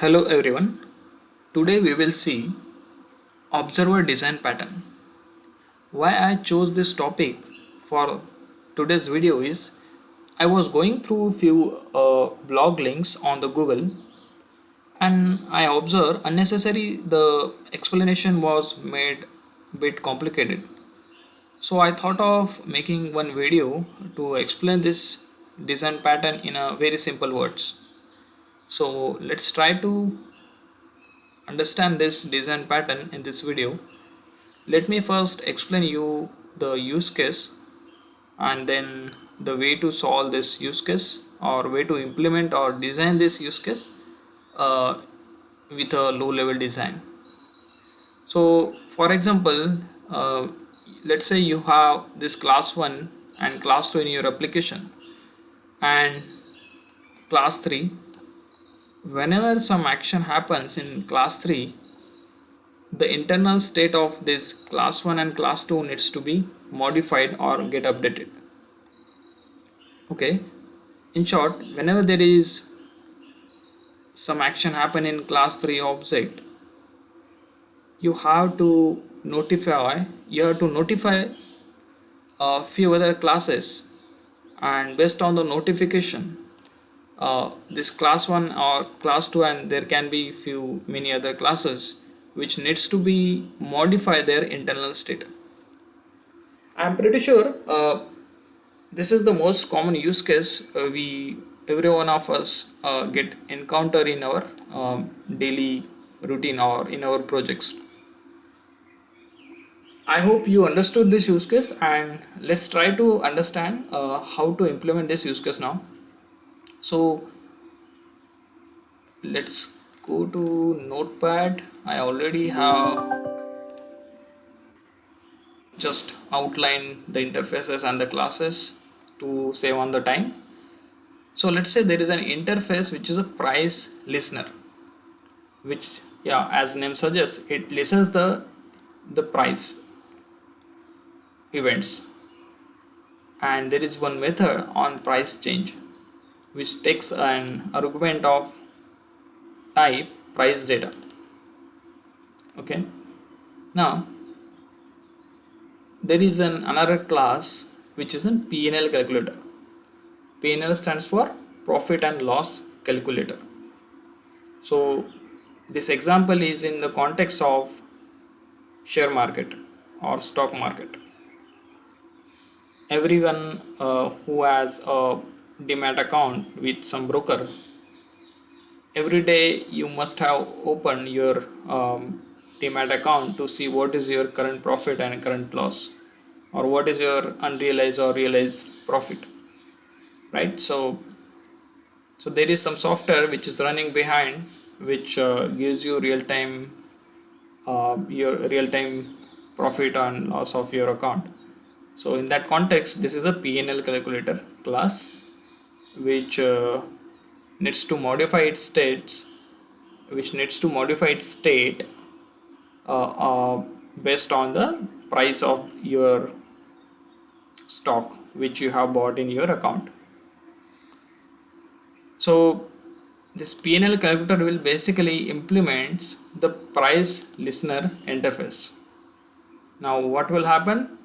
Hello everyone. Today we will see observer design pattern. Why I chose this topic for today's video is I was going through few blog links on the Google and I observed unnecessary the explanation was made bit complicated. So I thought of making one video to explain this design pattern in a very simple words. So let's try to understand this design pattern in this video. Let me first explain you the use case and then the way to solve this use case or way to implement or design this use case uh, with a low level design. So for example, let's say you have this class 1 and class 2 in your application and class 3. Whenever some action happens in class 3, the internal state of this class 1 and class 2 needs to be modified or get updated. Okay, in short, whenever there is some action happen in class 3 object, you have to notify a few other classes, and based on the notification, this class 1 or class 2 and there can be few many other classes which needs to be modify their internal state. I'm pretty sure this is the most common use case we every one of us get encounter in our daily routine or in our projects. I hope you understood this use case, and let's try to understand how to implement this use case now. So let's go to notepad. I already have just outline the interfaces and the classes to save on the time. So let's say there is an interface which is a price listener, which, yeah, as name suggests, it listens the price events, and there is one method on price change which takes an argument of type price data. Okay, now there is another class which is an P&L calculator. P&L stands for profit and loss calculator. So this example is in the context of share market or stock market. Everyone who has a demat account with some broker, every day you must have opened your demat account to see what is your current profit and current loss, or what is your unrealized or realized profit, right? So there is some software which is running behind which gives you your real time profit and loss of your account. So in that context, this is a P&L calculator class which needs to modify its states, which needs to modify its state uh, uh, based on the price of your stock which you have bought in your account. So this P&L calculator will basically implements the price listener interface. Now what will happen?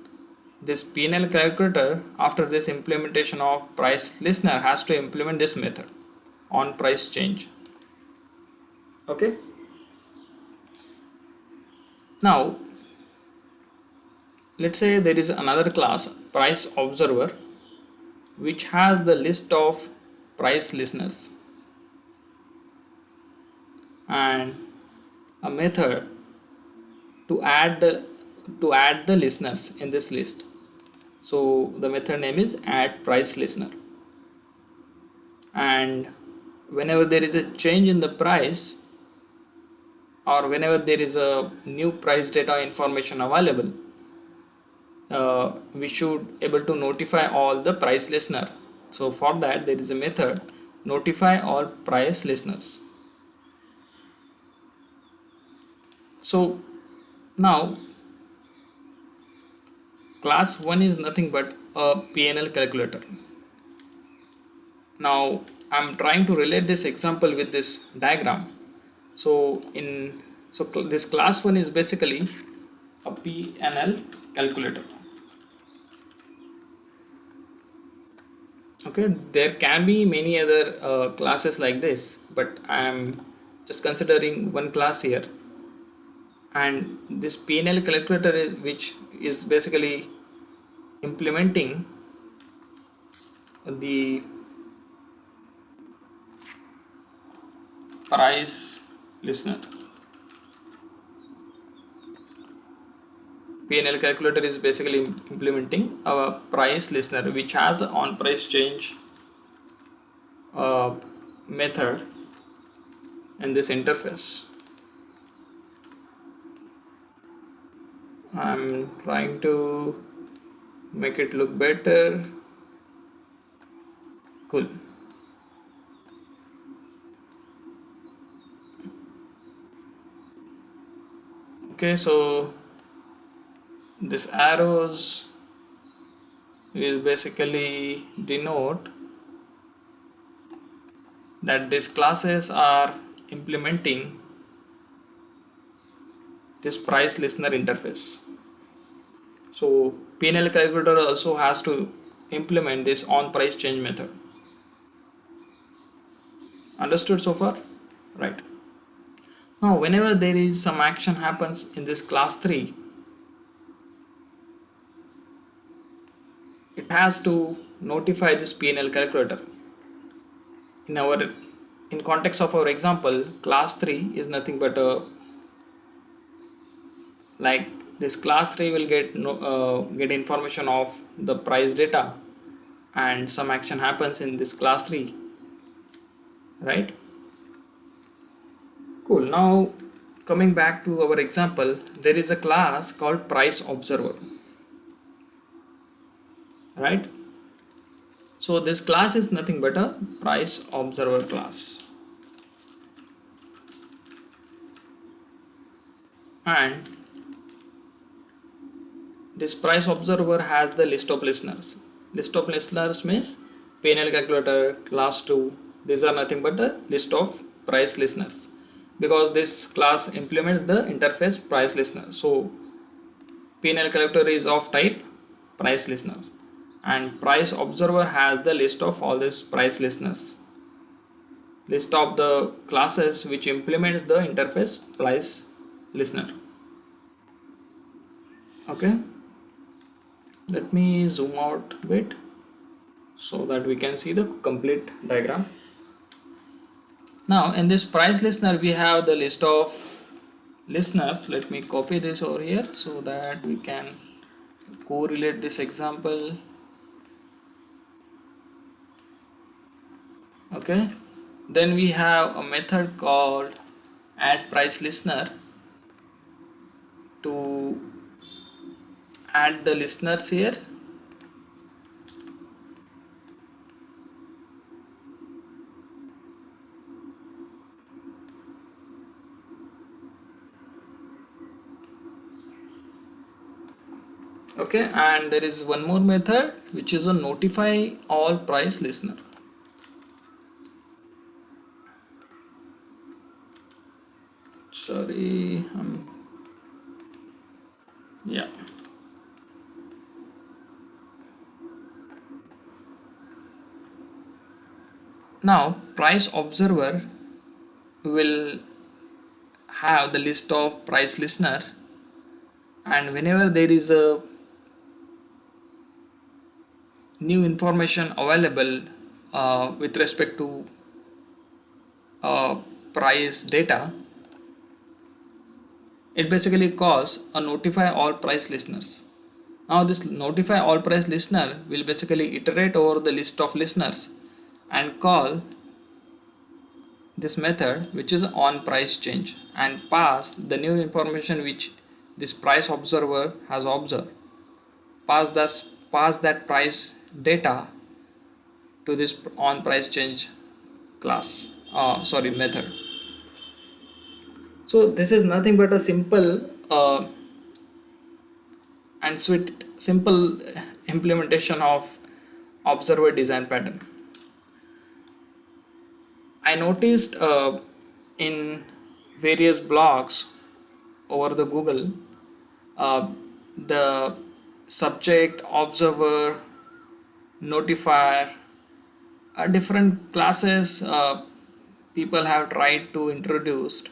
This P&L calculator, after this implementation of price listener, has to implement this method on price change. Okay. Now let's say there is another class, price observer, which has the list of price listeners and a method to add the listeners in this list. So the method name is add price listener, and whenever there is a change in the price or whenever there is a new price data information available, we should able to notify all the price listener. So for that there is a method notify all price listeners. So now class 1 is nothing but a P&L calculator. Now I'm trying to relate this example with this diagram. So this class 1 is basically a PNL calculator. Okay, there can be many other classes like this, but I am just considering one class here. And this PNL calculator which is basically implementing the price listener. PNL calculator is basically implementing a price listener which has on price change uh, method in this interface. I'm trying to make it look better. Cool. Okay, so this arrows is basically denote that these classes are implementing this price listener interface. So PNL calculator also has to implement this on price change method. Understood so far? Right. Now whenever there is some action happens in this class 3, it has to notify this PNL calculator. In context of our example, class 3 is nothing but a like this class 3 will get information of the price data and some action happens in this class 3, right? Cool. Now coming back to our example, there is a class called price observer, right? So this class is nothing but a price observer class, and this price observer has the list of listeners. List of listeners means PNL calculator class 2. These are nothing but a list of price listeners because this class implements the interface price listener. So PNL calculator is of type price listeners, and price observer has the list of all these price listeners. List of the classes which implements the interface price listener. Okay. Let me zoom out a bit so that we can see the complete diagram. Now in this price listener we have the list of listeners. Let me copy this over here so that we can correlate this example. Okay, then we have a method called add price listener to add the listeners here. Okay, and there is one more method which is a notify all price listener. Sorry, yeah. Now price observer will have the list of price listener, and whenever there is a new information available with respect to uh, price data, it basically calls a notify all price listeners. Now this notify all price listener will basically iterate over the list of listeners and call this method which is on price change and pass the new information which this price observer has observed. Pass that price data to this on price change class method. So this is nothing but a simple and simple implementation of observer design pattern. I noticed in various blogs over the Google, uh, the subject, observer, notifier, different classes people have tried to introduce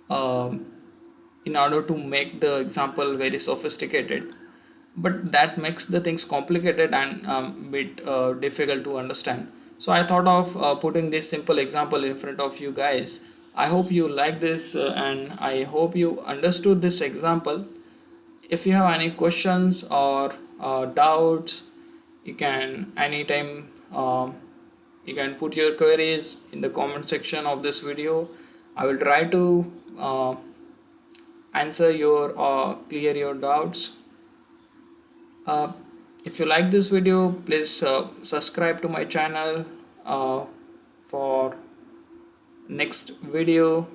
um, in order to make the example very sophisticated, but that makes the things complicated and bit difficult to understand. So I thought of putting this simple example in front of you guys. I hope you like this, and I hope you understood this example. If you have any questions or doubts, you can anytime you can put your queries in the comment section of this video. I will try to uh, answer your or clear your doubts. uh, if you like this video, please subscribe to my channel for next video.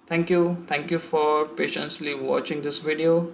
Thank you for patiently watching this video.